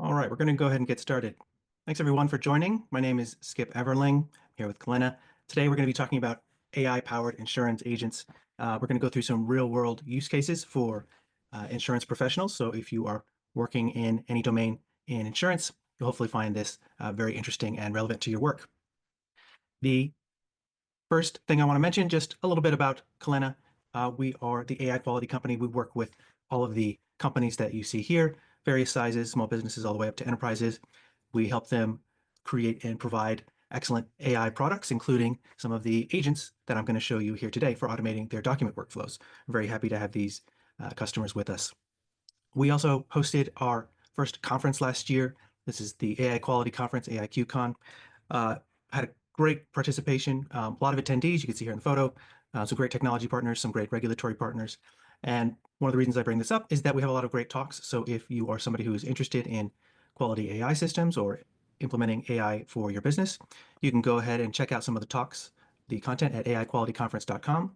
All right, we're going to go ahead and get started. Thanks everyone for joining. My name is Skip Everling. I'm here with Kalina. Today we're going to be talking about AI-powered insurance agents. We're going to go through some real-world use cases for insurance professionals. So if you are working in any domain in insurance, you'll hopefully find this very interesting and relevant to your work. The first thing I want to mention, just a little bit about Kalina. We are the AI quality company. We work with all of the companies that you see here, various sizes, small businesses all the way up to enterprises. We help them create and provide excellent AI products, including some of the agents that I'm going to show you here today for automating their document workflows. I'm very happy to have these customers with us. We also hosted our first conference last year. This is the AI Quality Conference, AIQCon. Had a great participation, a lot of attendees, you can see here in the photo, some great technology partners, some great regulatory partners. And one of the reasons I bring this up is that we have a lot of great talks. So if you are somebody who is interested in quality AI systems or implementing AI for your business, you can go ahead and check out some of the talks, the content at aiqualityconference.com,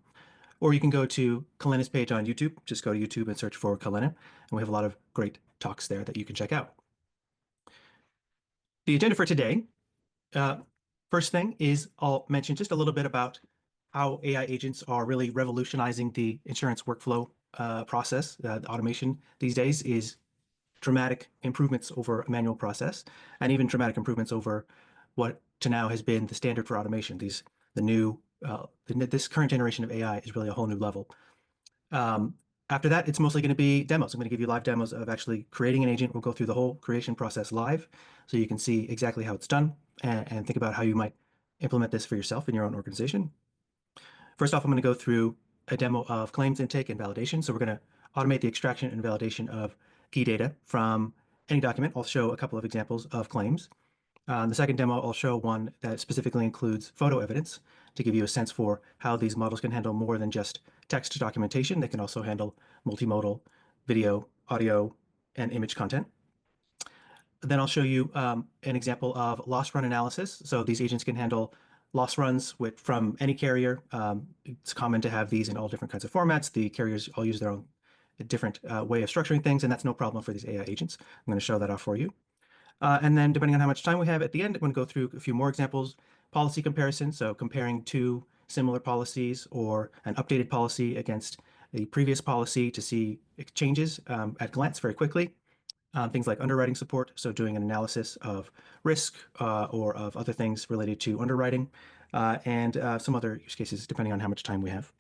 or you can go to Kalina's page on YouTube. Just go to YouTube and search for Kalina, and we have a lot of great talks there that you can check out. The agenda for today, first thing is I'll mention just a little bit about how AI agents are really revolutionizing the insurance workflow process. The automation these days is dramatic improvements over a manual process, and even dramatic improvements over what to now has been the standard for automation. This current generation of AI is really a whole new level. After that, it's mostly going to be demos. I'm going to give you live demos of actually creating an agent. We'll go through the whole creation process live so you can see exactly how it's done and think about how you might implement this for yourself in your own organization. First off, I'm going to go through a demo of claims intake and validation. So we're going to automate the extraction and validation of key data from any document. I'll show a couple of examples of claims. The second demo, I'll show one that specifically includes photo evidence to give you a sense for how these models can handle more than just text documentation. They can also handle multimodal video, audio, and image content. Then I'll show you an example of loss run analysis. So these agents can handle loss runs from any carrier. It's common to have these in all different kinds of formats. The carriers all use their own different way of structuring things, and that's no problem for these AI agents. I'm going to show that off for you. And then depending on how much time we have at the end, I'm going to go through a few more examples. Policy comparison, so comparing two similar policies or an updated policy against a previous policy to see changes at glance very quickly. Things like underwriting support, so doing an analysis of risk or of other things related to underwriting, and some other use cases depending on how much time we have.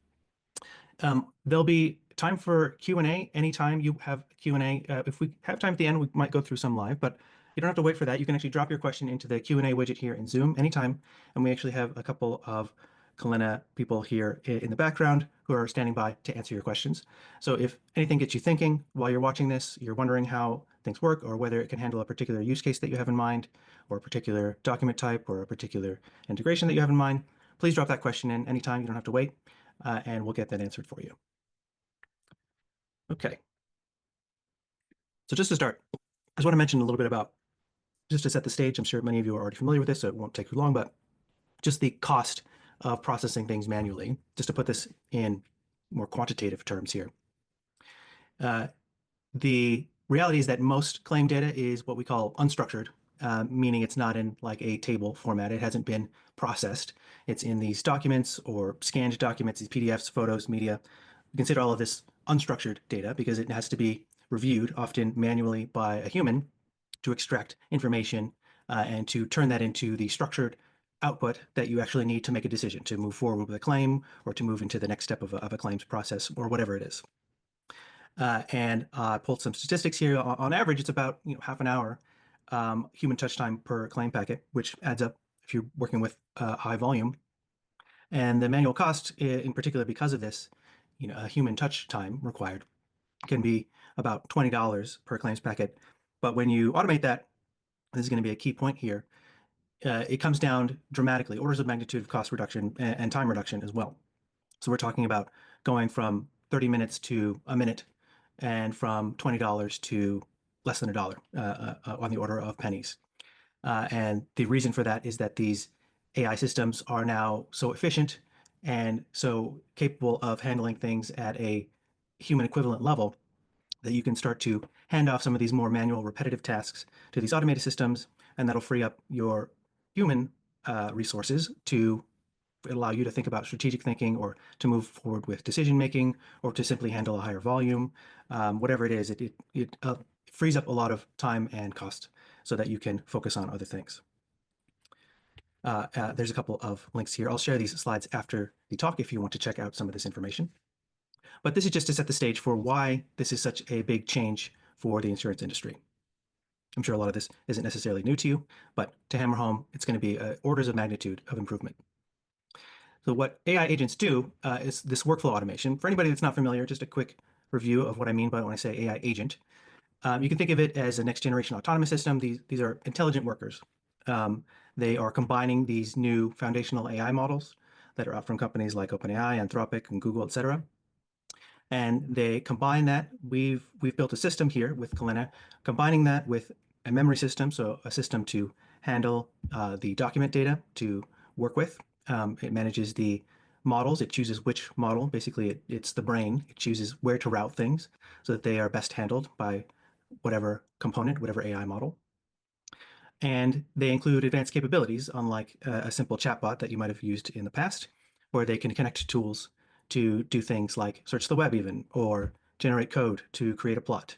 There'll be time for Q&A anytime you have Q&A. If we have time at the end, we might go through some live, but you don't have to wait for that. You can actually drop your question into the Q&A widget here in Zoom anytime. And we actually have a couple of Kalina people here in the background who are standing by to answer your questions. So if anything gets you thinking while you're watching this, you're wondering how things work or whether it can handle a particular use case that you have in mind, or a particular document type, or a particular integration that you have in mind, please drop that question in anytime. You don't have to wait, and we'll get that answered for you. Okay. So just to start, I just want to mention a little bit about, just to set the stage, I'm sure many of you are already familiar with this, so it won't take too long, but just the cost of processing things manually, just to put this in more quantitative terms here. The reality is that most claim data is what we call unstructured, meaning it's not in like a table format. It hasn't been processed. It's in these documents or scanned documents, these PDFs, photos, media. We consider all of this unstructured data because it has to be reviewed, often manually by a human, to extract information and to turn that into the structured output that you actually need to make a decision to move forward with a claim or to move into the next step of a claims process or whatever it is. And I pulled some statistics here. On average, it's about half an hour human touch time per claim packet, which adds up if you're working with high volume. And the manual cost, in particular, because of this, a human touch time required can be about $20 per claims packet. But when you automate that, this is going to be a key point here, it comes down dramatically, orders of magnitude of cost reduction and time reduction as well. So we're talking about going from 30 minutes to a minute and from $20 to less than $1 on the order of pennies. And the reason for that is that these AI systems are now so efficient and so capable of handling things at a human equivalent level that you can start to hand off some of these more manual, repetitive tasks to these automated systems, and that'll free up your human resources to allow you to think about strategic thinking or to move forward with decision making or to simply handle a higher volume. Whatever it is, it frees up a lot of time and cost so that you can focus on other things. There's a couple of links here. I'll share these slides after the talk if you want to check out some of this information. But this is just to set the stage for why this is such a big change for the insurance industry. I'm sure a lot of this isn't necessarily new to you, but to hammer home, it's going to be orders of magnitude of improvement. So what AI agents do is this workflow automation. For anybody that's not familiar, just a quick review of what I mean by when I say AI agent. You can think of it as a next generation autonomous system. These are intelligent workers. They are combining these new foundational AI models that are out from companies like OpenAI, Anthropic, and Google, et cetera. And they combine that. We've built a system here with Kalena, combining that with a memory system, so a system to handle the document data to work with. It manages the models. It chooses which model. Basically, it's the brain. It chooses where to route things so that they are best handled by whatever component, whatever AI model. And they include advanced capabilities, unlike a simple chatbot that you might have used in the past, where they can connect to tools to do things like search the web even, or generate code to create a plot,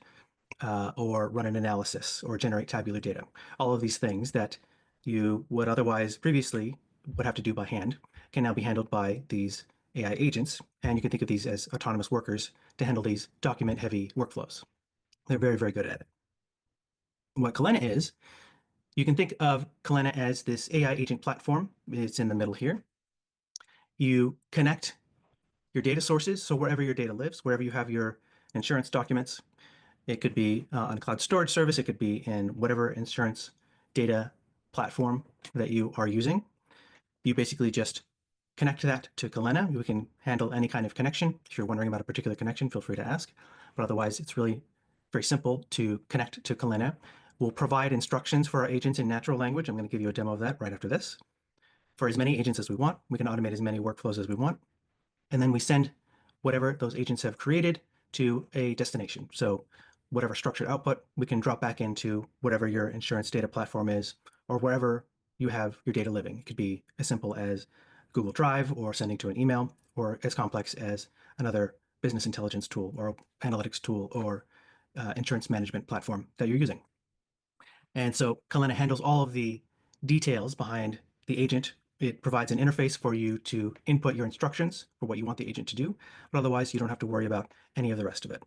or run an analysis, or generate tabular data. All of these things that you would otherwise previously would have to do by hand can now be handled by these AI agents. And you can think of these as autonomous workers to handle these document-heavy workflows. They're very, very good at it. What Kalena is, you can think of Kalena as this AI agent platform. It's in the middle here. You connect your data sources, so wherever your data lives, wherever you have your insurance documents, it could be on a cloud storage service, it could be in whatever insurance data platform that you are using. You basically just connect that to Kalena. We can handle any kind of connection. If you're wondering about a particular connection, feel free to ask. But otherwise, it's really very simple to connect to Kalena. We'll provide instructions for our agents in natural language. I'm going to give you a demo of that right after this. For as many agents as we want, we can automate as many workflows as we want. And then we send whatever those agents have created to a destination. So whatever structured output, we can drop back into whatever your insurance data platform is, or wherever you have your data living. It could be as simple as Google Drive or sending to an email, or as complex as another business intelligence tool or analytics tool or insurance management platform that you're using. And so Kalena handles all of the details behind the agent. It provides an interface for you to input your instructions for what you want the agent to do, but otherwise you don't have to worry about any of the rest of it.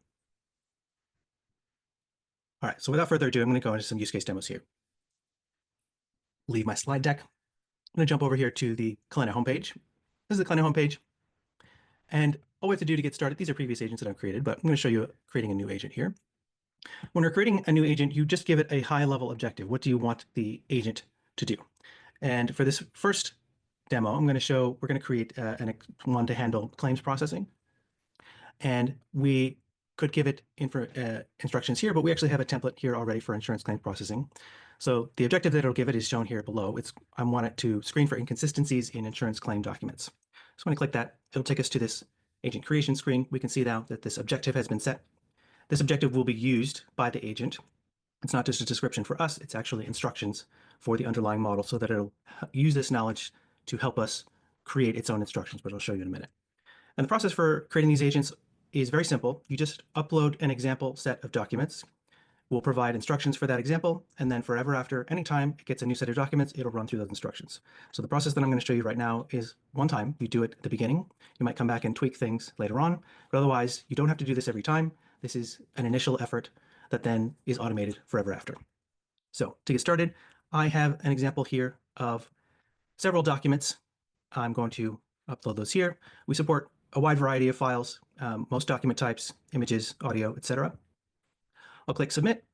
All right, so without further ado, I'm going to go into some use case demos here. Leave my slide deck. I'm going to jump over here to the Kalena homepage. This is the Kalena homepage. And all we have to do to get started, these are previous agents that I've created, but I'm going to show you creating a new agent here. When we're creating a new agent, you just give it a high-level objective. What do you want the agent to do? And for this first demo, we're going to create one to handle claims processing. And we could give it instructions here, but we actually have a template here already for insurance claims processing. So the objective that it'll give it is shown here below. I want it to screen for inconsistencies in insurance claim documents. So when I click that, it'll take us to this agent creation screen. We can see now that this objective has been set. This objective will be used by the agent. It's not just a description for us, it's actually instructions for the underlying model so that it'll use this knowledge to help us create its own instructions, which I'll show you in a minute. And the process for creating these agents is very simple. You just upload an example set of documents. We'll provide instructions for that example, and then forever after, anytime it gets a new set of documents, it'll run through those instructions. So the process that I'm going to show you right now is one time. You do it at the beginning. You might come back and tweak things later on, but otherwise, you don't have to do this every time. This is an initial effort that then is automated forever after. So to get started, I have an example here of several documents. I'm going to upload those here. We support a wide variety of files, most document types, images, audio, etc. I'll click submit.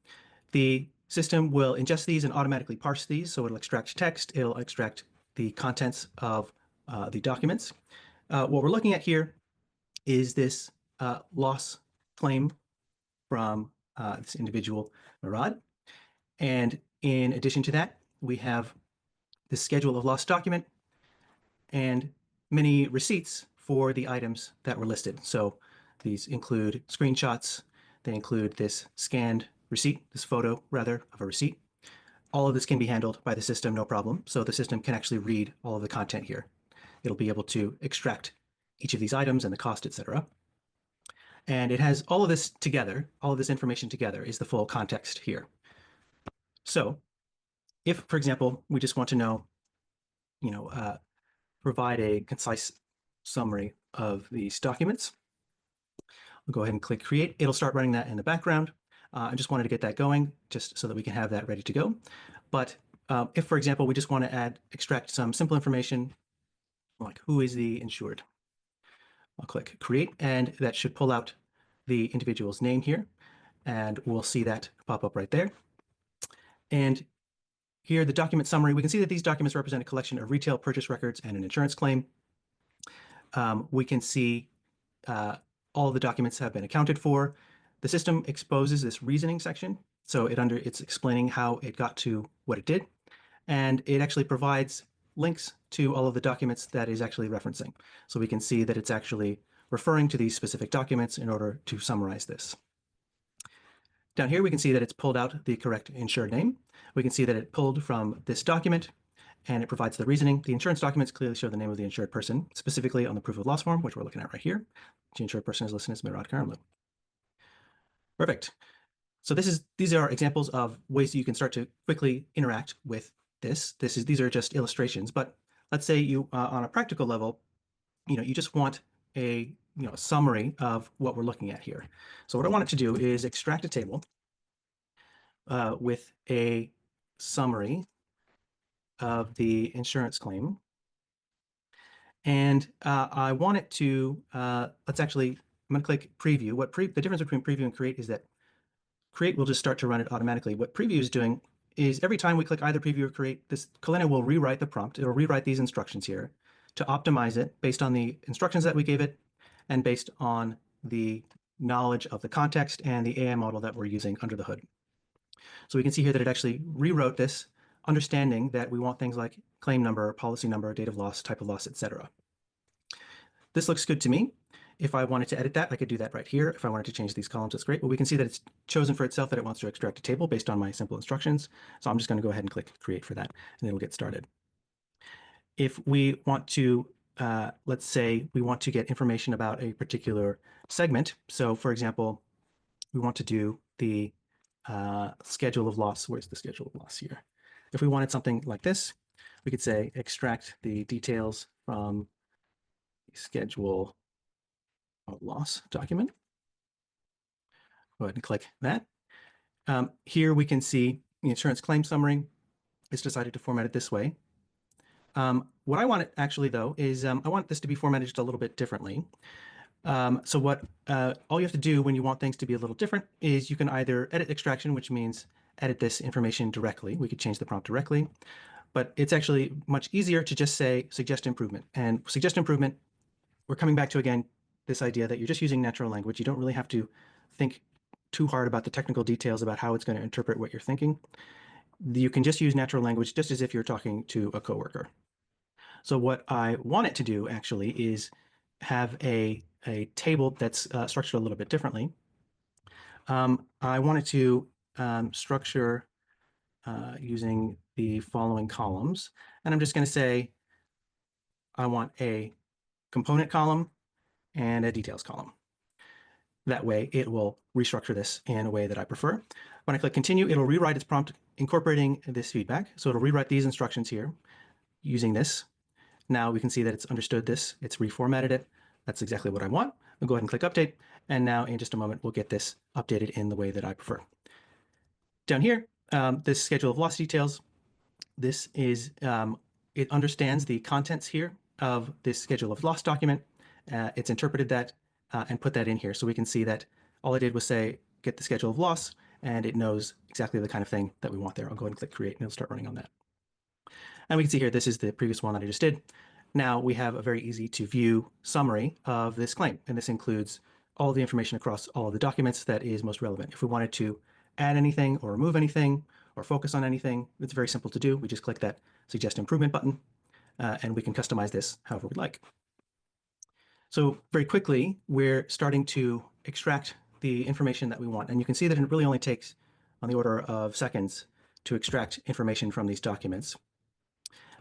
The system will ingest these and automatically parse these. So it'll extract text, it'll extract the contents of the documents. What we're looking at here is this loss claim from this individual, Murad. And in addition to that, we have the schedule of lost document and many receipts for the items that were listed. So these include screenshots, they include this scanned this photo rather of a receipt. All of this can be handled by the system, no problem. So the system can actually read all of the content here. It'll be able to extract each of these items and the cost, etc. And it has all of this together, all of this information together is the full context here. So if, for example, we just want to know, provide a concise summary of these documents, we'll go ahead and click create. It'll start running that in the background. I just wanted to get that going just so that we can have that ready to go. But if, for example, we just want to extract some simple information like who is the insured, I'll click create, and that should pull out the individual's name here, and we'll see that pop up right there. And here, the document summary, we can see that these documents represent a collection of retail purchase records and an insurance claim. We can see all the documents have been accounted for. The system exposes this reasoning section. So it's explaining how it got to what it did. And it actually provides links to all of the documents that is actually referencing. So we can see that it's actually referring to these specific documents in order to summarize this. Down here, we can see that it's pulled out the correct insured name. We can see that it pulled from this document, and it provides the reasoning. The insurance documents clearly show the name of the insured person, specifically on the proof of loss form, which we're looking at right here. The insured person is listed as Mirad Karimlu. Perfect. So these are examples of ways you can start to quickly interact with this. These are just illustrations, but let's say you, on a practical level, you just want a summary of what we're looking at here. So what I want it to do is extract a table with a summary of the insurance claim. And I want it to, I'm going to click preview. The difference between preview and create is that create will just start to run it automatically. What preview is doing is every time we click either preview or create, this Kalena will rewrite the prompt. It'll rewrite these instructions here to optimize it based on the instructions that we gave it and based on the knowledge of the context and the AI model that we're using under the hood. So we can see here that it actually rewrote this, understanding that we want things like claim number, policy number, date of loss, type of loss, etc. This looks good to me. If I wanted to edit that, I could do that right here. If I wanted to change these columns, that's great. But we can see that it's chosen for itself that it wants to extract a table based on my simple instructions. So I'm just going to go ahead and click create for that, and it'll get started. If we want to, let's say we want to get information about a particular segment. So for example, we want to do the schedule of loss. Where's the schedule of loss here? If we wanted something like this, we could say extract the details from the schedule of loss document. Go ahead and click that. Here we can see the insurance claim summary. It's decided to format it this way. What I want it actually though is I want this to be formatted just a little bit differently. So what all you have to do when you want things to be a little different is you can either edit extraction, which means edit this information directly. We could change the prompt directly, but it's actually much easier to just say suggest improvement. And suggest improvement, we're coming back to, again, this idea that you're just using natural language. You don't really have to think too hard about the technical details about how it's going to interpret what you're thinking. You can just use natural language just as if you're talking to a coworker. So what I want it to do actually is have a table that's structured a little bit differently. I want it to structure using the following columns. And I'm just going to say I want a component column and a details column. That way it will restructure this in a way that I prefer. When I click continue, it'll rewrite its prompt incorporating this feedback. So it'll rewrite these instructions here using this. Now we can see that it's understood this, it's reformatted it. That's exactly what I want. I'll go ahead and click update. And now in just a moment, we'll get this updated in the way that I prefer. Down here, this schedule of loss details, this is, it understands the contents here of this schedule of loss document. It's interpreted that and put that in here. So we can see that all I did was say, get the schedule of loss, and it knows exactly the kind of thing that we want there. I'll go ahead and click create, and it'll start running on that. And we can see here, this is the previous one that I just did. Now we have a very easy to view summary of this claim. And this includes all the information across all of the documents that is most relevant. If we wanted to add anything or remove anything or focus on anything, it's very simple to do. We just click that suggest improvement button and we can customize this however we like. So very quickly, we're starting to extract the information that we want. And you can see that it really only takes on the order of seconds to extract information from these documents.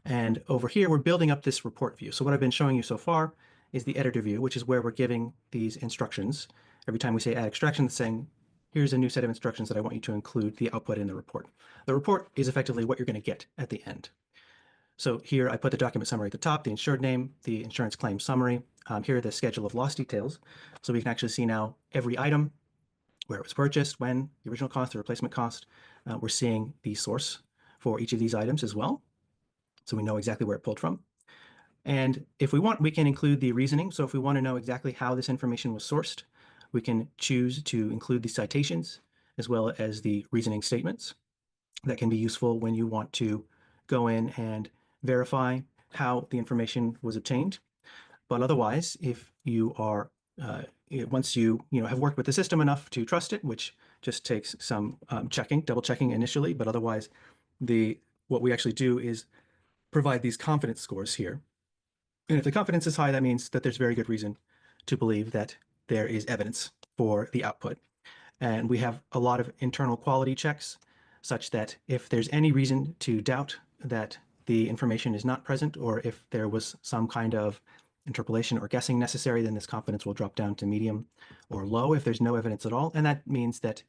And over here, we're building up this report view. So what I've been showing you so far is the editor view, which is where we're giving these instructions. Every time we say add extraction, it's saying, here's a new set of instructions that I want you to include the output in the report. The report is effectively what you're going to get at the end. So here I put the document summary at the top, the insured name, the insurance claim summary. Here are the schedule of loss details. So we can actually see now every item, where it was purchased, when, the original cost, the replacement cost. We're seeing the source for each of these items as well. So we know exactly where it pulled from. And if we want, we can include the reasoning. So if we want to know exactly how this information was sourced, we can choose to include the citations as well as the reasoning statements. That can be useful when you want to go in and verify how the information was obtained. But otherwise, if you are once you have worked with the system enough to trust it, which just takes some double checking initially, but otherwise, what we actually do is provide these confidence scores here. And if the confidence is high, that means that there's very good reason to believe that there is evidence for the output. And we have a lot of internal quality checks such that if there's any reason to doubt that the information is not present, or if there was some kind of interpolation or guessing necessary, then this confidence will drop down to medium or low if there's no evidence at all. And that means that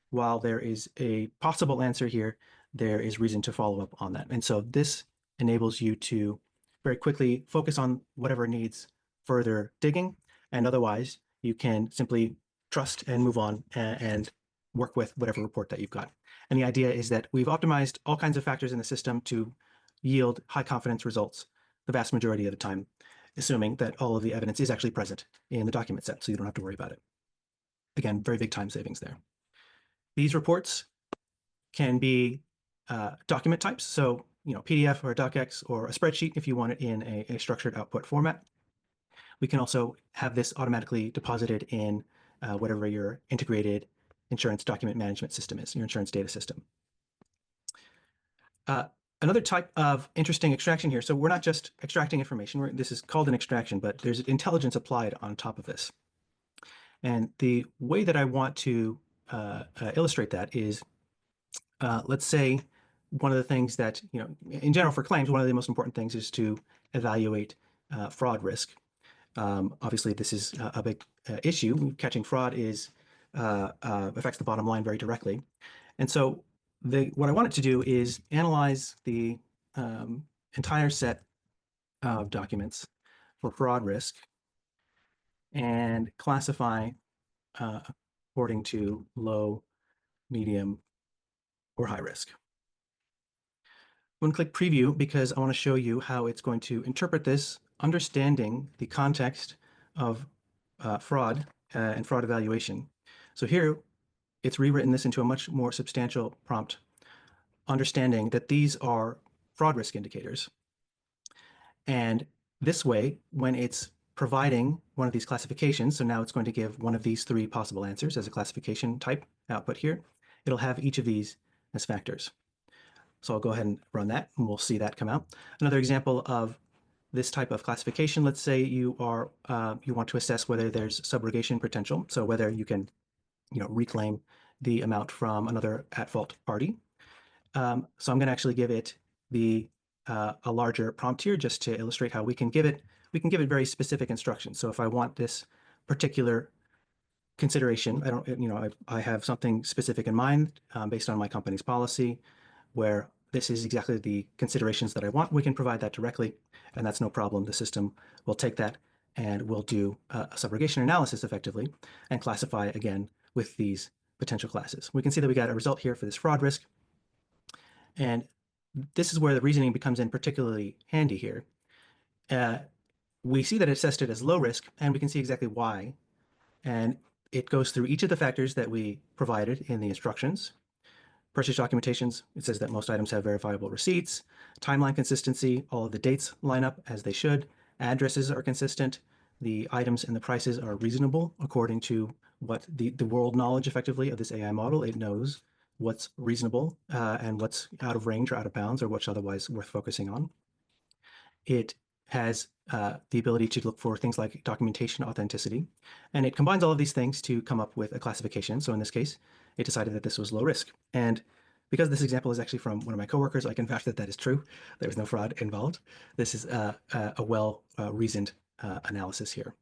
while there is a possible answer here, there is reason to follow up on that. And so this enables you to very quickly focus on whatever needs further digging, and otherwise you can simply trust and move on and work with whatever report that you've got. And the idea is that we've optimized all kinds of factors in the system to yield high confidence results the vast majority of the time, assuming that all of the evidence is actually present in the document set, so you don't have to worry about it. Again, very big time savings there. These reports can be document types, so PDF or a docx or a spreadsheet if you want it in a structured output format. We can also have this automatically deposited in whatever your integrated insurance document management system is, your insurance data system. Another type of interesting extraction here. So we're not just extracting information. This is called an extraction, but there's intelligence applied on top of this. And the way that I want to illustrate that is, let's say one of the things that, in general for claims, one of the most important things is to evaluate fraud risk. Obviously, this is a big issue. Catching fraud affects the bottom line very directly. And so what I wanted to do is analyze the entire set of documents for fraud risk and classify according to low, medium, or high risk. I'm going to click preview because I want to show you how it's going to interpret this, understanding the context of fraud and fraud evaluation. So here, it's rewritten this into a much more substantial prompt, understanding that these are fraud risk indicators. And this way, when it's providing one of these classifications, so now it's going to give one of these three possible answers as a classification type output here, it'll have each of these as factors. So I'll go ahead and run that, and we'll see that come out. Another example of this type of classification, let's say you want to assess whether there's subrogation potential, so whether you can reclaim the amount from another at-fault party. So I'm going to actually give it a larger prompt here just to illustrate how we can give it very specific instructions. So if I want this particular consideration, I have something specific in mind based on my company's policy, where this is exactly the considerations that I want. We can provide that directly, and that's no problem. The system will take that and will do a subrogation analysis effectively and classify again with these potential classes. We can see that we got a result here for this fraud risk. And this is where the reasoning becomes in particularly handy here. We see that it's tested as low risk, and we can see exactly why. And it goes through each of the factors that we provided in the instructions. Purchase documentations, it says that most items have verifiable receipts. Timeline consistency, all of the dates line up as they should. Addresses are consistent. The items and the prices are reasonable according to what the world knowledge effectively of this AI model. It knows what's reasonable and what's out of range or out of bounds or what's otherwise worth focusing on. It has the ability to look for things like documentation authenticity, and it combines all of these things to come up with a classification. So in this case, it decided that this was low risk. And because this example is actually from one of my coworkers, I can vouch that that is true. There was no fraud involved. This is a well reasoned analysis here.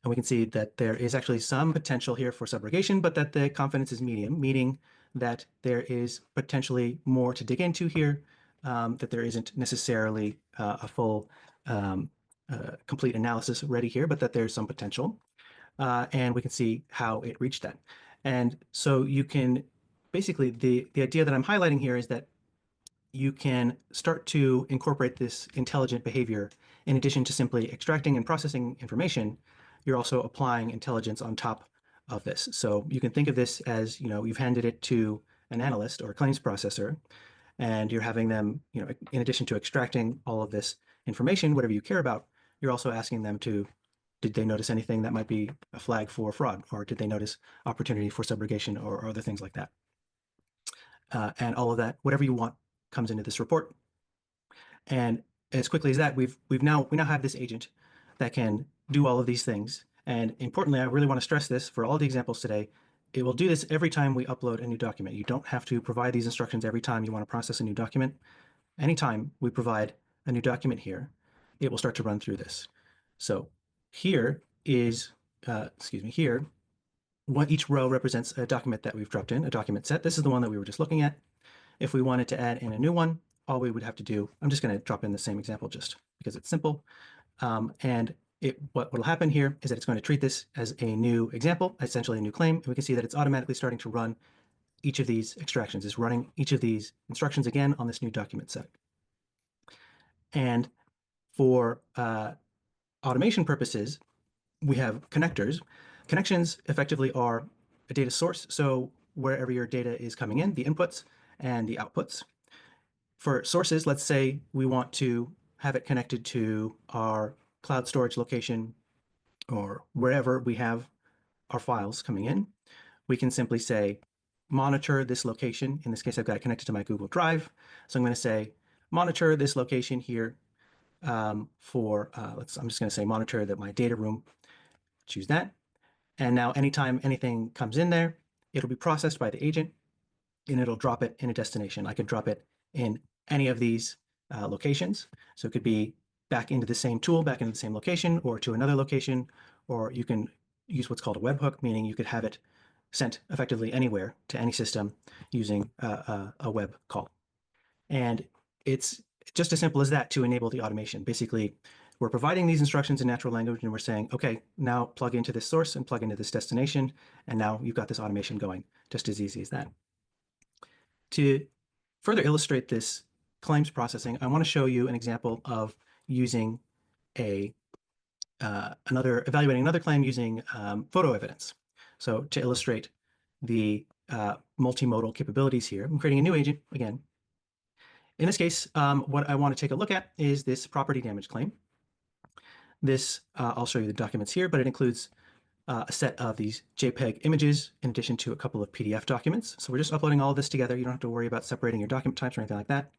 And we can see that there is actually some potential here for subrogation, but that the confidence is medium, meaning that there is potentially more to dig into here, that there isn't necessarily a full complete analysis ready here, but that there's some potential. And we can see how it reached that. And so you can basically, the idea that I'm highlighting here is that you can start to incorporate this intelligent behavior in addition to simply extracting and processing information. You're also applying intelligence on top of this. So you can think of this as, you've handed it to an analyst or a claims processor, and you're having them, in addition to extracting all of this information, whatever you care about, you're also asking them to, did they notice anything that might be a flag for fraud, or did they notice opportunity for subrogation or other things like that? And all of that, whatever you want, comes into this report. And as quickly as that, we now have this agent that can do all of these things. And importantly, I really want to stress this for all the examples today. It will do this every time we upload a new document. You don't have to provide these instructions every time you want to process a new document. Anytime we provide a new document here, it will start to run through this. So here is, here, each row represents a document that we've dropped in, a document set. This is the one that we were just looking at. If we wanted to add in a new one, all we would have to do, I'm just going to drop in the same example just because it's simple. And what will happen here is that it's going to treat this as a new example, essentially a new claim. And we can see that it's automatically starting to run each of these extractions. It's running each of these instructions again on this new document set. And for automation purposes, we have connectors. Connections effectively are a data source. So wherever your data is coming in, the inputs and the outputs. For sources, let's say we want to have it connected to our cloud storage location or wherever we have our files coming in. We can simply say, monitor this location. In this case, I've got it connected to my Google Drive. So I'm going to say, monitor this location here I'm just going to say monitor my data room. Choose that. And now anytime anything comes in there, it'll be processed by the agent and it'll drop it in a destination. I could drop it in any of these locations. So it could be back into the same tool, back into the same location, or to another location, or you can use what's called a webhook, meaning you could have it sent effectively anywhere to any system using a web call. And it's just as simple as that to enable the automation. Basically, we're providing these instructions in natural language and we're saying, okay, now plug into this source and plug into this destination. And now you've got this automation going, just as easy as that. To further illustrate this claims processing, I want to show you an example of using evaluating another claim using photo evidence. So to illustrate the multimodal capabilities here, I'm creating a new agent again. In this case, what I want to take a look at is this property damage claim. This, I'll show you the documents here, but it includes a set of these JPEG images in addition to a couple of PDF documents. So we're just uploading all of this together. You don't have to worry about separating your document types or anything like that.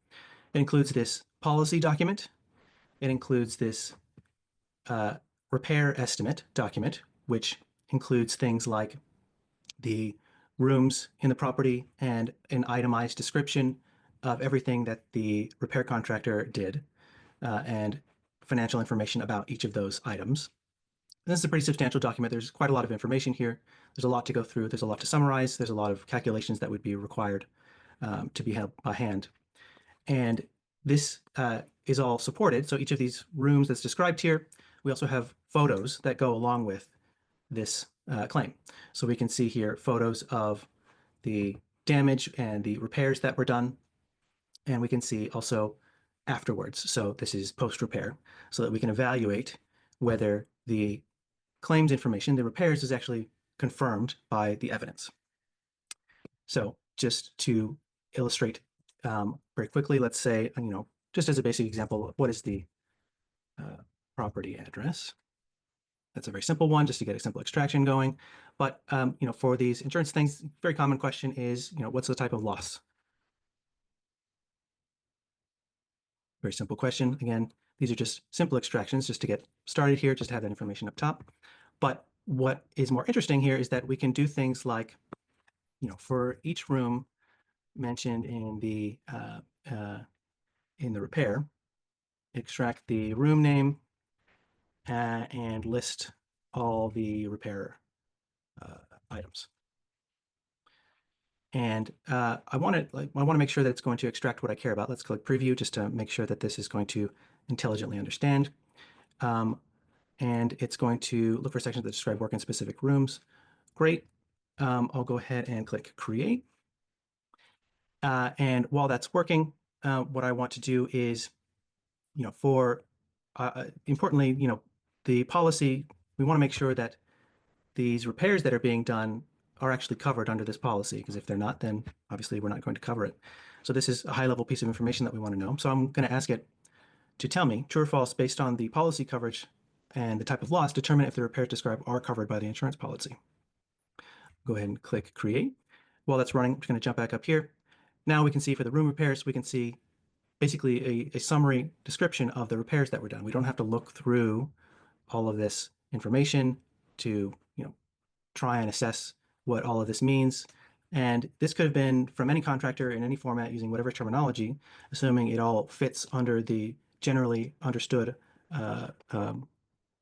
It includes this policy document. It includes this repair estimate document, which includes things like the rooms in the property and an itemized description of everything that the repair contractor did and financial information about each of those items. This is a pretty substantial document. There's quite a lot of information here. There's a lot to go through. There's a lot to summarize. There's a lot of calculations that would be required to be held by hand. And this is all supported. So each of these rooms that's described here, we also have photos that go along with this claim. So we can see here photos of the damage and the repairs that were done. And we can see also afterwards. So this is post-repair, so that we can evaluate whether the claims information, the repairs, is actually confirmed by the evidence. So just to illustrate very quickly, let's say, just as a basic example, what is the property address? That's a very simple one, just to get a simple extraction going. But for these insurance things, very common question is, what's the type of loss? Very simple question. Again, these are just simple extractions just to get started here, just to have that information up top. But what is more interesting here is that we can do things like for each room mentioned in the repair, extract the room name and list all the repair items. And I want to make sure that it's going to extract what I care about. Let's click preview just to make sure that this is going to intelligently understand. And it's going to look for sections that describe work in specific rooms. Great. I'll go ahead and click create. And while that's working, what I want to do is, for importantly, the policy, we want to make sure that these repairs that are being done are actually covered under this policy, because if they're not, then obviously we're not going to cover it. So this is a high-level piece of information that we want to know. So I'm going to ask it to tell me, true or false, based on the policy coverage and the type of loss, determine if the repairs described are covered by the insurance policy. Go ahead and click create. While that's running, I'm just going to jump back up here. Now we can see for the room repairs, we can see basically a summary description of the repairs that were done. We don't have to look through all of this information to, try and assess what all of this means. And this could have been from any contractor in any format using whatever terminology, assuming it all fits under the generally understood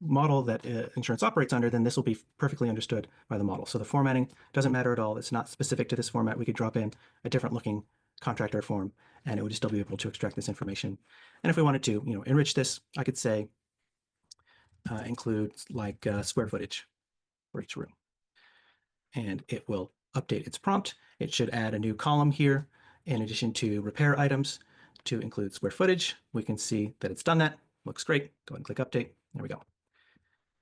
model that insurance operates under, then this will be perfectly understood by the model. So the formatting doesn't matter at all. It's not specific to this format. We could drop in a different looking contractor form and it would still be able to extract this information. And if we wanted to, enrich this, I could say include like square footage for each room. And it will update its prompt. It should add a new column here in addition to repair items to include square footage. We can see that it's done that. Looks great. Go ahead and click update. There we go.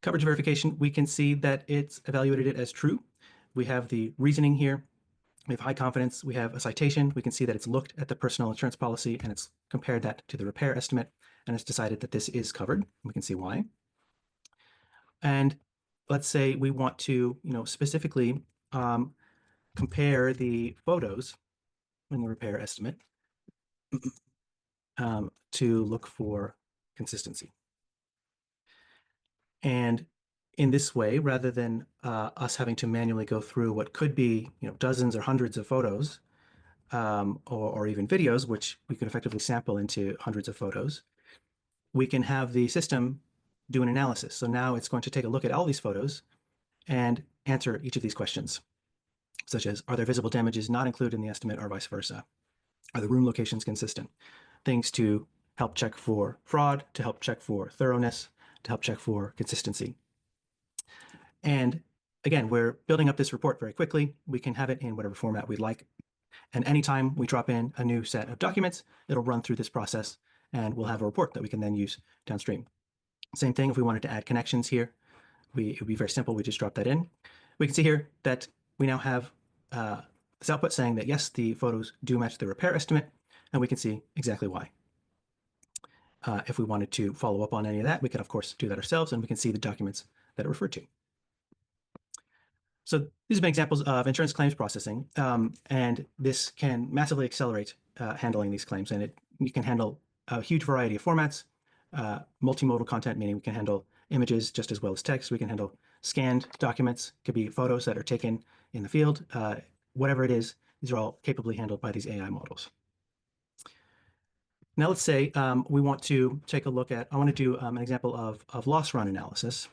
Coverage verification, we can see that it's evaluated it as true. We have the reasoning here. We have high confidence. We have a citation. We can see that it's looked at the personal insurance policy and it's compared that to the repair estimate and it's decided that this is covered. We can see why. And let's say we want to, specifically compare the photos in the repair estimate to look for consistency. And in this way, rather than us having to manually go through what could be, dozens or hundreds of photos or even videos, which we could effectively sample into hundreds of photos, we can have the system do an analysis. So now it's going to take a look at all these photos and answer each of these questions, such as, are there visible damages not included in the estimate or vice versa? Are the room locations consistent? Things to help check for fraud, to help check for thoroughness, to help check for consistency. And again, we're building up this report very quickly. We can have it in whatever format we'd like. And anytime we drop in a new set of documents, it'll run through this process and we'll have a report that we can then use downstream. Same thing if we wanted to add connections here. It would be very simple. We just drop that in. We can see here that we now have this output saying that yes, the photos do match the repair estimate, and we can see exactly why. If we wanted to follow up on any of that, we can of course do that ourselves, and we can see the documents that it referred to. So these have been examples of insurance claims processing, and this can massively accelerate handling these claims, and you can handle a huge variety of formats, multimodal content, meaning we can handle images just as well as text. We can handle scanned documents, could be photos that are taken in the field, whatever it is, these are all capably handled by these AI models. Now let's say we want to take a look at, I want to do an example of loss run analysis.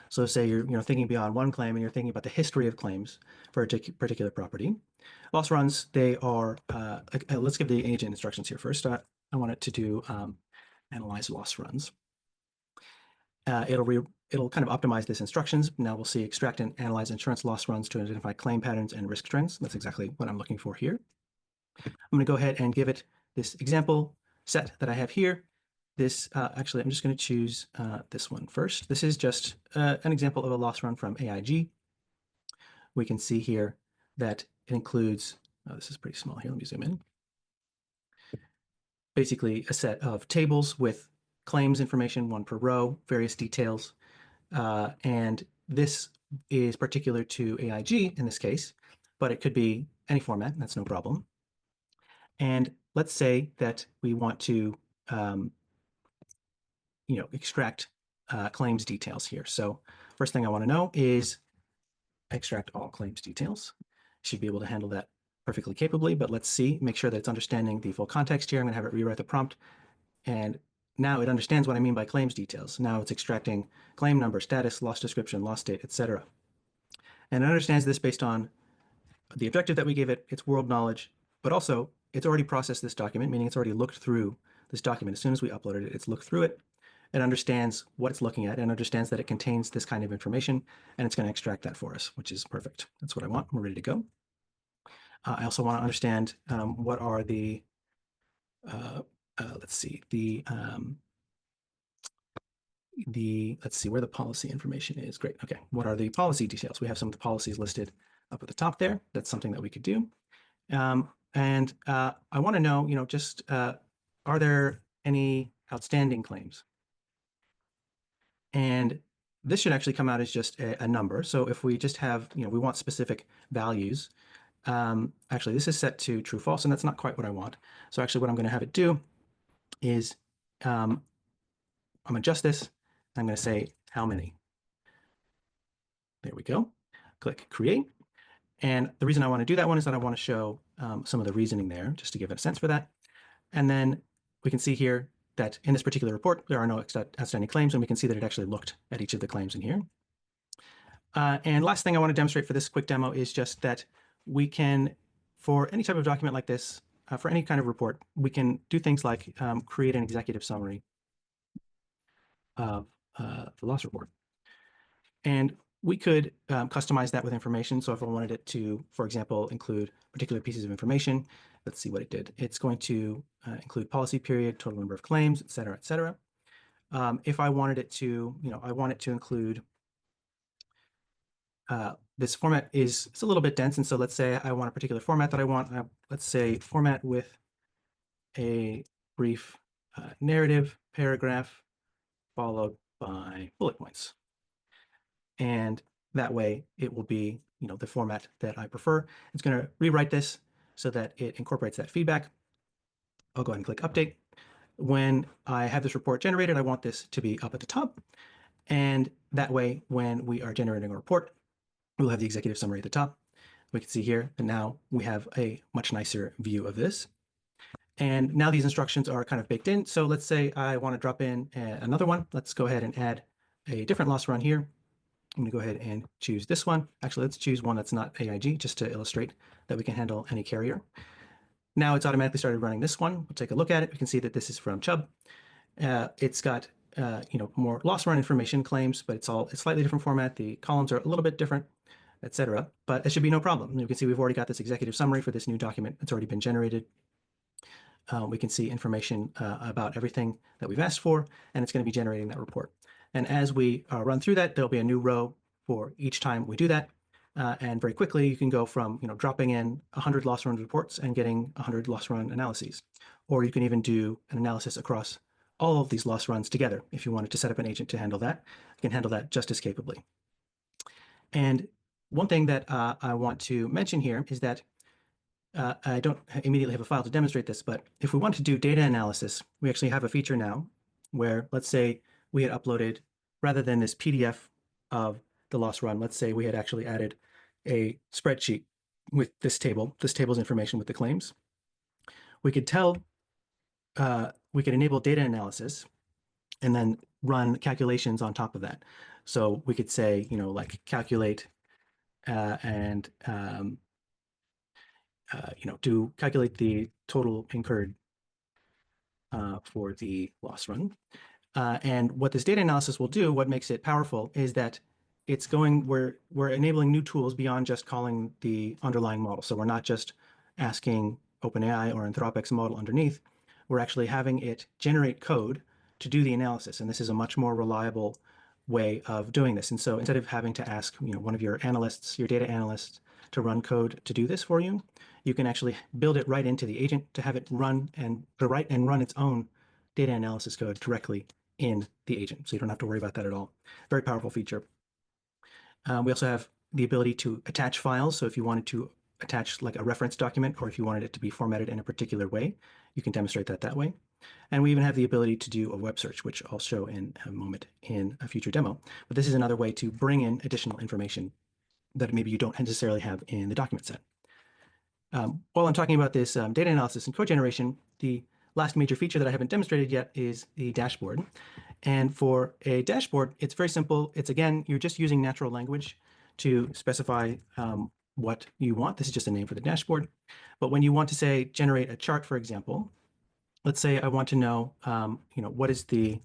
So say you're thinking beyond one claim and you're thinking about the history of claims for a particular property. Loss runs, they are, let's give the agent instructions here first. I want it to do analyze loss runs. It'll kind of optimize this instructions. Now we'll see extract and analyze insurance loss runs to identify claim patterns and risk trends. That's exactly what I'm looking for here. I'm going to go ahead and give it this example set that I have here. This actually, I'm just going to choose this one first. This is just an example of a loss run from AIG. We can see here that it includes, this is pretty small here, let me zoom in. Basically a set of tables with claims information, one per row, various details. And this is particular to AIG in this case, but it could be any format, that's no problem. And let's say that we want to extract claims details here. So first thing I want to know is extract all claims details. should be able to handle that perfectly capably, but let's see, make sure that it's understanding the full context here. I'm going to have it rewrite the prompt, and now it understands what I mean by claims details. Now it's extracting claim number, status, loss description, loss date, etc. And it understands this based on the objective that we gave it, its world knowledge, but also it's already processed this document, meaning it's already looked through this document. As soon as we uploaded it, it's looked through it. It understands what it's looking at and understands that it contains this kind of information, and it's going to extract that for us, which is perfect. That's what I want. We're ready to go. I also want to understand what are the, let's see, let's see where the policy information is. Great. Okay. What are the policy details? We have some of the policies listed up at the top there. That's something that we could do. And I want to know, just are there any outstanding claims? And this should actually come out as just a number. So if we just have, we want specific values. Actually, this is set to true, false, and that's not quite what I want. So actually what I'm going to have it do is I'm going to adjust this. I'm going to say how many. There we go. Click create. And the reason I want to do that one is that I want to show some of the reasoning there, just to give it a sense for that. And then we can see here that in this particular report, there are no outstanding claims, and we can see that it actually looked at each of the claims in here. And last thing I want to demonstrate for this quick demo is just that we can, for any type of document like this, for any kind of report, we can do things like create an executive summary of the loss report. And we could customize that with information. So if I wanted it to, for example, include particular pieces of information, let's see what it did. It's going to include policy period, total number of claims, et cetera, et cetera. If I wanted it to, I want it to include, this format it's a little bit dense. And so let's say I want a particular format that I want, let's say format with a brief narrative paragraph followed by bullet points. And that way it will be, the format that I prefer. It's going to rewrite this so that it incorporates that feedback. I'll go ahead and click update. When I have this report generated, I want this to be up at the top. And that way, when we are generating a report, we'll have the executive summary at the top. We can see here, and now we have a much nicer view of this. And now these instructions are kind of baked in. So let's say I want to drop in another one. Let's go ahead and add a different loss run here. I'm going to go ahead and choose this one. Actually, let's choose one that's not AIG, just to illustrate that we can handle any carrier. Now it's automatically started running this one. We'll take a look at it. We can see that this is from Chubb. It's got more loss run information claims, but it's slightly different format. The columns are a little bit different, etc. But it should be no problem. You can see we've already got this executive summary for this new document. It's already been generated. We can see information about everything that we've asked for, and it's going to be generating that report. And as we run through that, there'll be a new row for each time we do that. And very quickly, you can go from dropping in 100 loss run reports and getting 100 loss run analyses. Or you can even do an analysis across all of these loss runs together. If you wanted to set up an agent to handle that, you can handle that just as capably. And one thing that I want to mention here is that I don't immediately have a file to demonstrate this, but if we want to do data analysis, we actually have a feature now where, let's say we had uploaded, rather than this PDF of the loss run, let's say we had actually added a spreadsheet with this table's information with the claims. We could we could enable data analysis and then run calculations on top of that. So we could say, like calculate and calculate the total incurred for the loss run. And what this data analysis will do, what makes it powerful, is that we're enabling new tools beyond just calling the underlying model. So we're not just asking OpenAI or Anthropic's model underneath. We're actually having it generate code to do the analysis. And this is a much more reliable way of doing this. And so instead of having to ask, one of your analysts, your data analysts, to run code to do this for you, you can actually build it right into the agent to have it run and write and run its own data analysis code directly in the agent. So you don't have to worry about that at all. Very powerful feature. We also have the ability to attach files. So if you wanted to attach like a reference document, or if you wanted it to be formatted in a particular way, you can demonstrate that way. And we even have the ability to do a web search, which I'll show in a moment in a future demo. But this is another way to bring in additional information that maybe you don't necessarily have in the document set. While I'm talking about this data analysis and code generation, the last major feature that I haven't demonstrated yet is the dashboard. And for a dashboard, it's very simple. It's, again, you're just using natural language to specify what you want. This is just a name for the dashboard. But when you want to say generate a chart, for example, let's say I want to know, what is the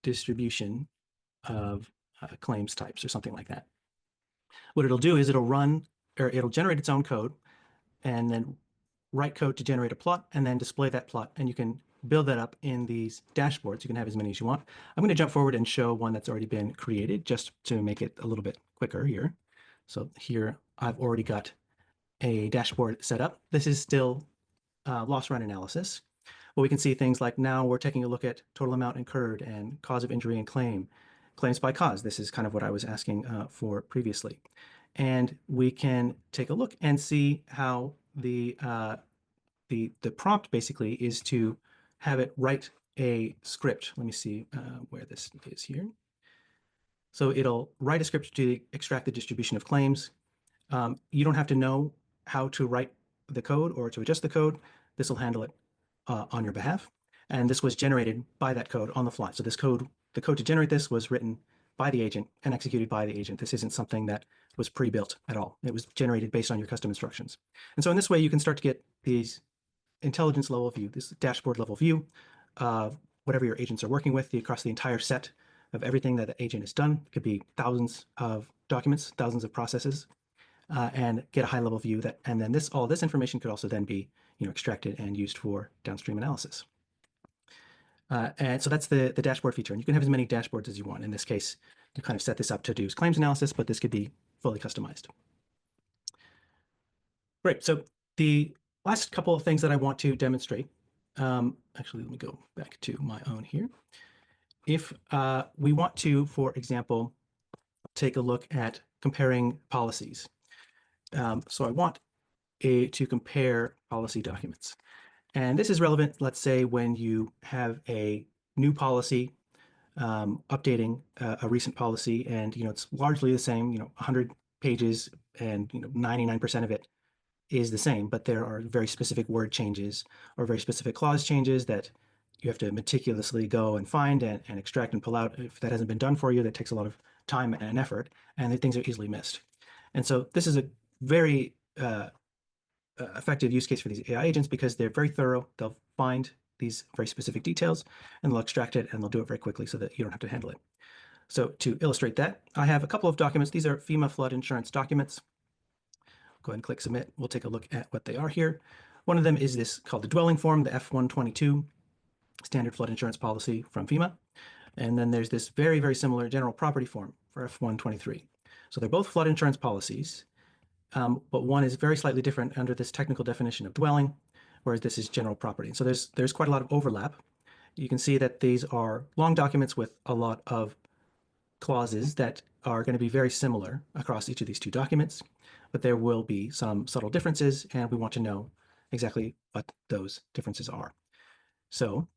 distribution of claims types or something like that. What it'll do is it'll generate its own code and then write code to generate a plot and then display that plot. And you can build that up in these dashboards. You can have as many as you want. I'm going to jump forward and show one that's already been created just to make it a little bit quicker here. So here I've already got a dashboard set up. This is still loss run analysis. But we can see things like now we're taking a look at total amount incurred and cause of injury and claims by cause. This is kind of what I was asking for previously. And we can take a look and see how the prompt basically is to have it write a script. Let me see where this is here. So it'll write a script to extract the distribution of claims. You don't have to know how to write the code or to adjust the code. This will handle it on your behalf. And this was generated by that code on the fly. So the code to generate this was written by the agent and executed by the agent. This isn't something that was pre-built at all. It was generated based on your custom instructions. And so in this way, you can start to get these intelligence level view, this dashboard level view of whatever your agents are working with across the entire set of everything that the agent has done. It could be thousands of documents, thousands of processes, and get a high level view that, and then all this information could also then be extracted and used for downstream analysis. And so that's the dashboard feature. And you can have as many dashboards as you want. In this case, you kind of set this up to do claims analysis, but this could be fully customized. Great. So the last couple of things that I want to demonstrate, actually, let me go back to my own here. If we want to, for example, take a look at comparing policies. So I want to compare policy documents. And this is relevant, let's say, when you have a new policy updating a recent policy, and it's largely the same, 100 pages, and 99% of it is the same, but there are very specific word changes or very specific clause changes that you have to meticulously go and find and extract and pull out. If that hasn't been done for you, that takes a lot of time and effort, and the things are easily missed. And so this is a very effective use case for these AI agents because they're very thorough. They'll find these very specific details and they'll extract it, and they'll do it very quickly so that you don't have to handle it. So to illustrate that, I have a couple of documents. These are FEMA flood insurance documents. Go ahead and click submit. We'll take a look at what they are here. One of them is this called the dwelling form, the F122 standard flood insurance policy from FEMA. And then there's this very, very similar general property form for F123. So they're both flood insurance policies, but one is very slightly different under this technical definition of dwelling, whereas this is general property. So there's quite a lot of overlap. You can see that these are long documents with a lot of clauses that are going to be very similar across each of these two documents, but there will be some subtle differences, and we want to know exactly what those differences are. So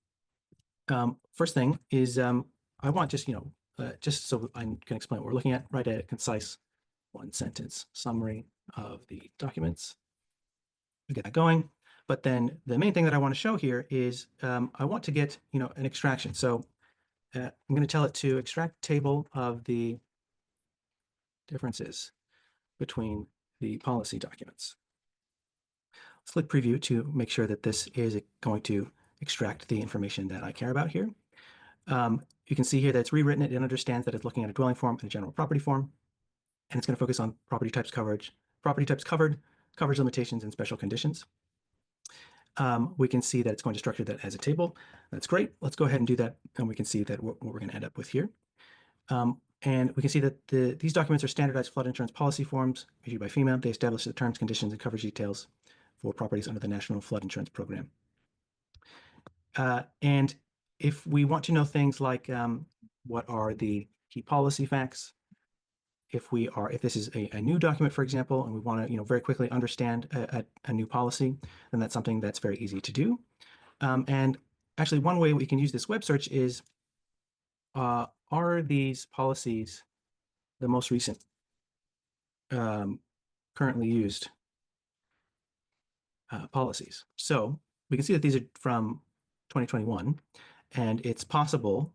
first thing is I want just so I can explain what we're looking at, write a concise one-sentence summary of the documents. We get that going. But then the main thing that I want to show here is I want to get an extraction. So I'm going to tell it to extract table of the differences between the policy documents. Let's click preview to make sure that this is going to extract the information that I care about here. You can see here that it's rewritten it. It understands that it's looking at a dwelling form and a general property form, and it's going to focus on property types coverage, property types covered, coverage limitations, and special conditions. We can see that it's going to structure that as a table. That's great. Let's go ahead and do that, and we can see that what we're going to end up with here. And we can see that these documents are standardized flood insurance policy forms issued by FEMA. They establish the terms, conditions, and coverage details for properties under the National Flood Insurance Program. And if we want to know things like what are the key policy facts, if this is a new document, for example, and we want to very quickly understand a new policy, then that's something that's very easy to do. And actually, one way we can use this web search is, are these policies the most recent? currently used policies. So we can see that these are from 2021, and it's possible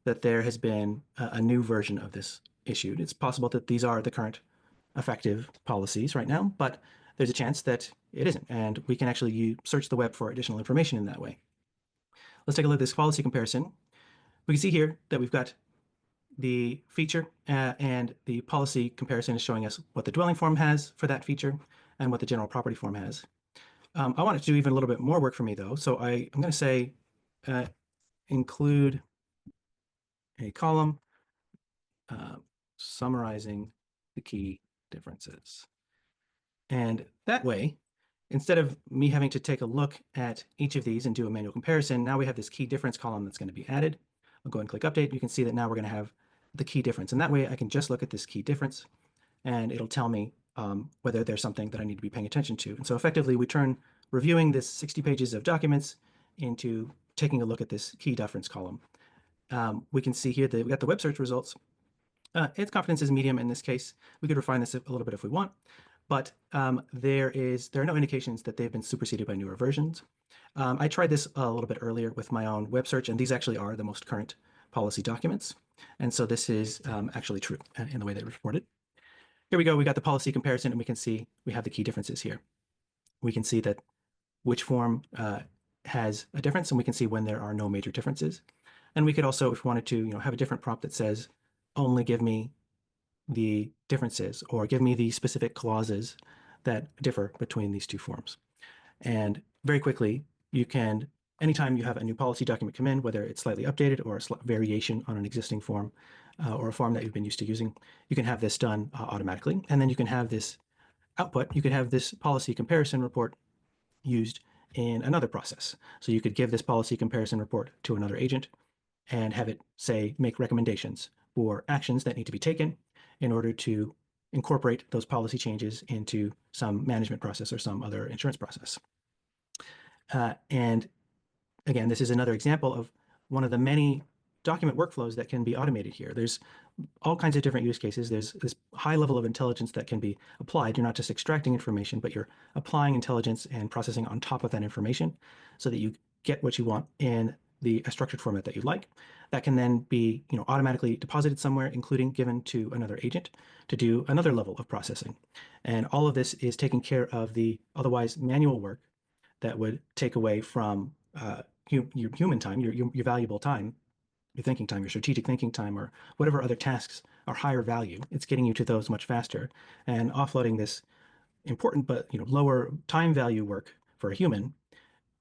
that there has been a new version of this issued. It's possible that these are the current effective policies right now, but there's a chance that it isn't, and we can actually search the web for additional information in that way. Let's take a look at this policy comparison. We can see here that we've got the feature and the policy comparison is showing us what the dwelling form has for that feature and what the general property form has. I want it to do even a little bit more work for me though. So I'm going to say include a column summarizing the key differences. And that way, instead of me having to take a look at each of these and do a manual comparison, now we have this key difference column that's going to be added. I'll go and click update. You can see that now we're going to have the key difference. And that way I can just look at this key difference and it'll tell me whether there's something that I need to be paying attention to. And so effectively we turn reviewing this 60 pages of documents into taking a look at this key difference column. We can see here that we got the web search results. Its confidence is medium in this case. We could refine this a little bit if we want, but there are no indications that they've been superseded by newer versions. I tried this a little bit earlier with my own web search, and these actually are the most current policy documents. And so this is actually true in the way they reported. Here we go. We got the policy comparison, and we can see we have the key differences here. We can see that which form has a difference, and we can see when there are no major differences. And we could also, if we wanted to, have a different prompt that says, only give me the differences or give me the specific clauses that differ between these two forms. And very quickly, you can, anytime you have a new policy document come in, whether it's slightly updated or a variation on an existing form or a form that you've been used to using, you can have this done automatically. And then you can have this output, you could have this policy comparison report used in another process. So you could give this policy comparison report to another agent and have it say, make recommendations for actions that need to be taken in order to incorporate those policy changes into some management process or some other insurance process. And again, this is another example of one of the many document workflows that can be automated here. There's all kinds of different use cases. There's this high level of intelligence that can be applied. You're not just extracting information, but you're applying intelligence and processing on top of that information so that you get what you want in a structured format that you like. That can then be automatically deposited somewhere, including given to another agent to do another level of processing. And all of this is taking care of the otherwise manual work that would take away from your human time, your valuable time, your thinking time, your strategic thinking time, or whatever other tasks are higher value. It's getting you to those much faster and offloading this important but lower time value work for a human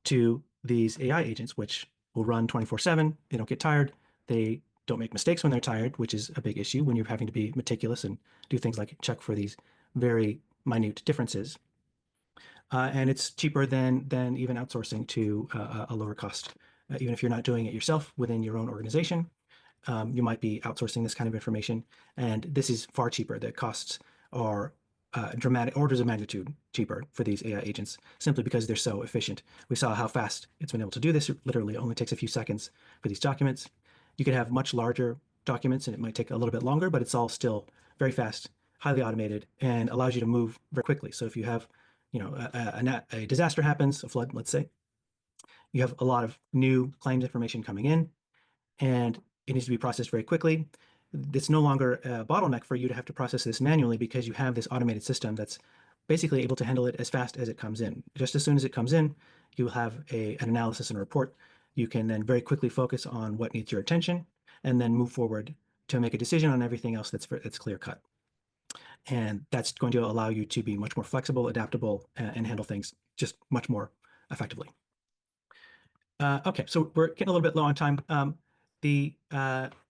to these AI agents, which will run 24/7. They don't get tired. They don't make mistakes when they're tired, which is a big issue when you're having to be meticulous and do things like check for these very minute differences. And it's cheaper than even outsourcing to a lower cost. Even if you're not doing it yourself within your own organization, you might be outsourcing this kind of information. And this is far cheaper. The costs are dramatic orders of magnitude cheaper for these AI agents simply because they're so efficient. We saw how fast it's been able to do this. It literally only takes a few seconds for these documents. You could have much larger documents and it might take a little bit longer, but it's all still very fast, highly automated, and allows you to move very quickly. So if you have a disaster happens, a flood, let's say, you have a lot of new claims information coming in and it needs to be processed very quickly. It's no longer a bottleneck for you to have to process this manually because you have this automated system that's basically able to handle it as fast as it comes in. Just as soon as it comes in, you will have an analysis and a report. You can then very quickly focus on what needs your attention and then move forward to make a decision on everything else that's clear cut. And that's going to allow you to be much more flexible, adaptable, and handle things just much more effectively. Okay, so we're getting a little bit low on time. The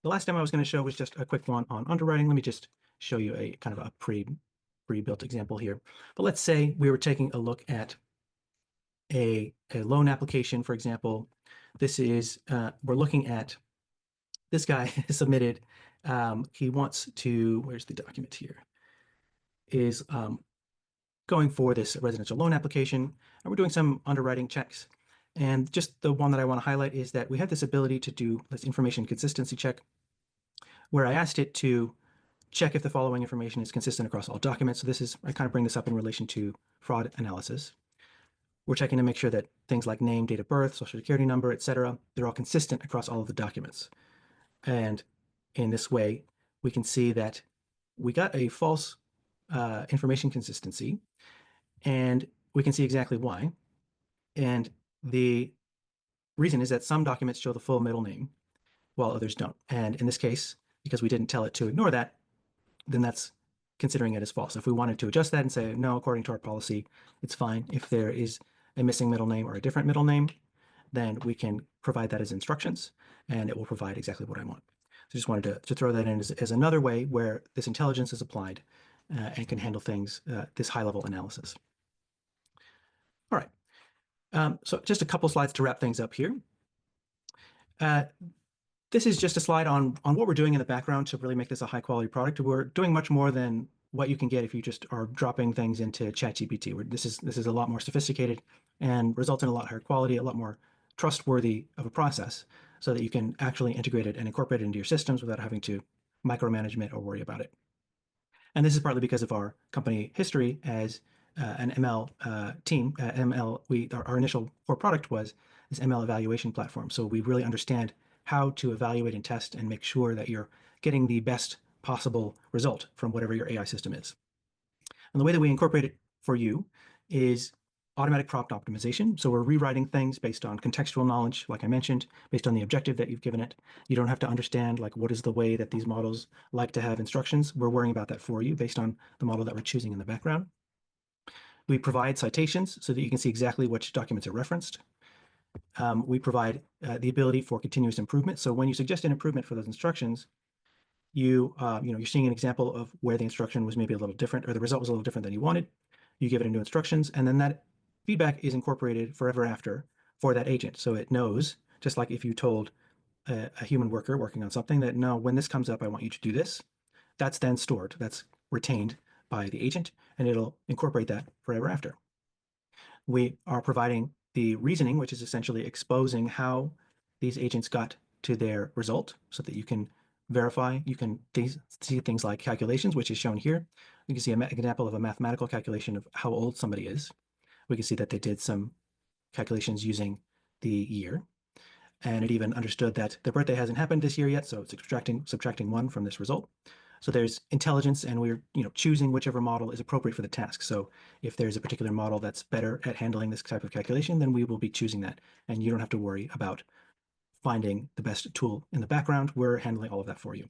last demo I was going to show was just a quick one on underwriting. Let me just show you a kind of a pre-built example here. But let's say we were taking a look at a loan application, for example. This is, we're looking at this guy submitted, he wants to, where's the document here? Is going for this residential loan application, and we're doing some underwriting checks. And just the one that I want to highlight is that we have this ability to do this information consistency check, where I asked it to check if the following information is consistent across all documents. So this is, I kind of bring this up in relation to fraud analysis. We're checking to make sure that things like name, date of birth, social security number, etc., they're all consistent across all of the documents. And in this way, we can see that we got a false information consistency, and we can see exactly why. And the reason is that some documents show the full middle name while others don't. And in this case, because we didn't tell it to ignore that, then that's considering it as false. If we wanted to adjust that and say, no, according to our policy, it's fine if there is a missing middle name or a different middle name, then we can provide that as instructions, and it will provide exactly what I want. So just wanted to throw that in as another way where this intelligence is applied and can handle things, this high-level analysis. All right. So just a couple slides to wrap things up here. This is just a slide on what we're doing in the background to really make this a high-quality product. We're doing much more than what you can get if you just are dropping things into ChatGPT. This is a lot more sophisticated and results in a lot higher quality, a lot more trustworthy of a process, so that you can actually integrate it and incorporate it into your systems without having to micromanage it or worry about it. And this is partly because of our company history as an ML team. Our initial core product was this ML evaluation platform. So we really understand how to evaluate and test and make sure that you're getting the best possible result from whatever your AI system is. And the way that we incorporate it for you is automatic prompt optimization. So we're rewriting things based on contextual knowledge, like I mentioned, based on the objective that you've given it. You don't have to understand like what is the way that these models like to have instructions. We're worrying about that for you based on the model that we're choosing in the background. We provide citations so that you can see exactly which documents are referenced. We provide the ability for continuous improvement. So when you suggest an improvement for those instructions, you're seeing an example of where the instruction was maybe a little different, or the result was a little different than you wanted. You give it into instructions, and then that feedback is incorporated forever after for that agent. So it knows, just like if you told a human worker working on something that, no, when this comes up, I want you to do this. That's then stored, that's retained by the agent, and it'll incorporate that forever after. We are providing the reasoning, which is essentially exposing how these agents got to their result so that you can verify. You can see things like calculations, which is shown here. You can see an example of a mathematical calculation of how old somebody is. We can see that they did some calculations using the year. And it even understood that their birthday hasn't happened this year yet, so it's subtracting 1 from this result. So there's intelligence, and we're choosing whichever model is appropriate for the task. So if there's a particular model that's better at handling this type of calculation, then we will be choosing that. And you don't have to worry about finding the best tool in the background. We're handling all of that for you.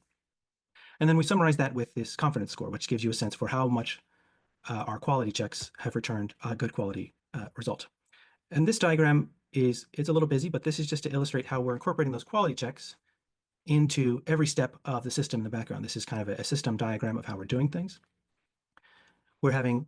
And then we summarize that with this confidence score, which gives you a sense for how much our quality checks have returned a good quality result. And this diagram it's a little busy, but this is just to illustrate how we're incorporating those quality checks into every step of the system in the background. This is kind of a system diagram of how we're doing things. We're having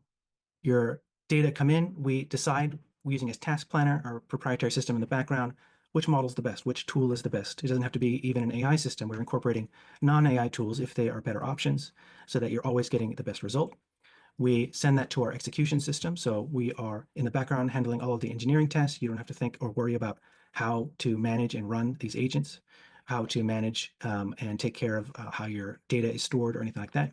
your data come in. We decide, using a task planner, our proprietary system in the background, which model is the best, which tool is the best. It doesn't have to be even an AI system. We're incorporating non-AI tools if they are better options so that you're always getting the best result. We send that to our execution system. So we are in the background handling all of the engineering tests. You don't have to think or worry about how to manage and run these agents, how to manage and take care of how your data is stored or anything like that,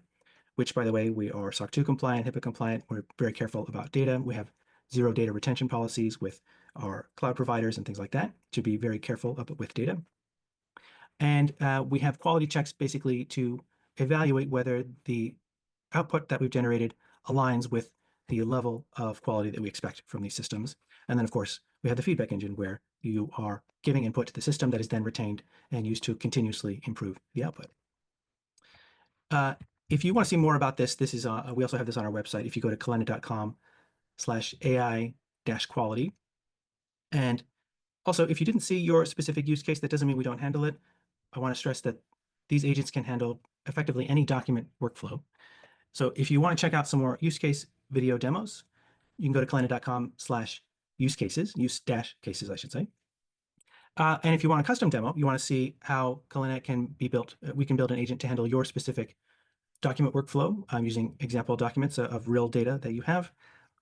which, by the way, we are SOC 2 compliant, HIPAA compliant. We're very careful about data. We have zero data retention policies with our cloud providers and things like that to be very careful with data. And we have quality checks basically to evaluate whether the output that we've generated aligns with the level of quality that we expect from these systems. And then, of course, we have the feedback engine where you are giving input to the system that is then retained and used to continuously improve the output. If you want to see more about this, we also have this on our website. If you go to kalena.com/AI-quality. And also, if you didn't see your specific use case, that doesn't mean we don't handle it. I want to stress that these agents can handle effectively any document workflow. So if you want to check out some more use case video demos, you can go to kalena.com/use cases, use-cases, I should say. And if you want a custom demo, you want to see how Kalena can be built. We can build an agent to handle your specific document workflow using example documents of real data that you have.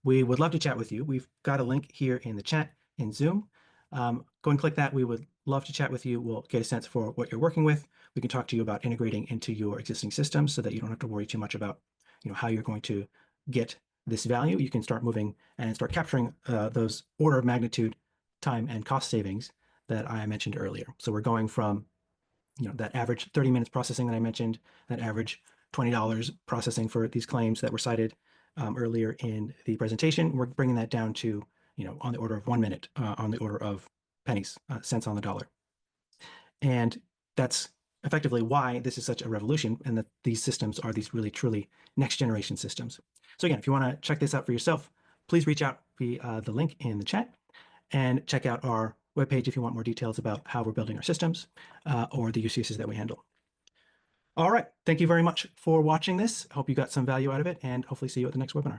We would love to chat with you. We've got a link here in the chat in Zoom. go and click that. We would love to chat with you. We'll get a sense for what you're working with. We can talk to you about integrating into your existing systems so that you don't have to worry too much about, how you're going to get this value. You can start moving and start capturing those order of magnitude time and cost savings that I mentioned earlier. So we're going from that average 30 minutes processing that I mentioned, that average $20 processing for these claims that were cited earlier in the presentation. We're bringing that down to, on the order of 1 minute, on the order of pennies, cents on the dollar. And that's effectively why this is such a revolution, and that these systems are these really, truly next generation systems. So again, if you want to check this out for yourself, please reach out via the link in the chat and check out our webpage if you want more details about how we're building our systems or the use cases that we handle. All right. Thank you very much for watching this. I hope you got some value out of it, and hopefully see you at the next webinar.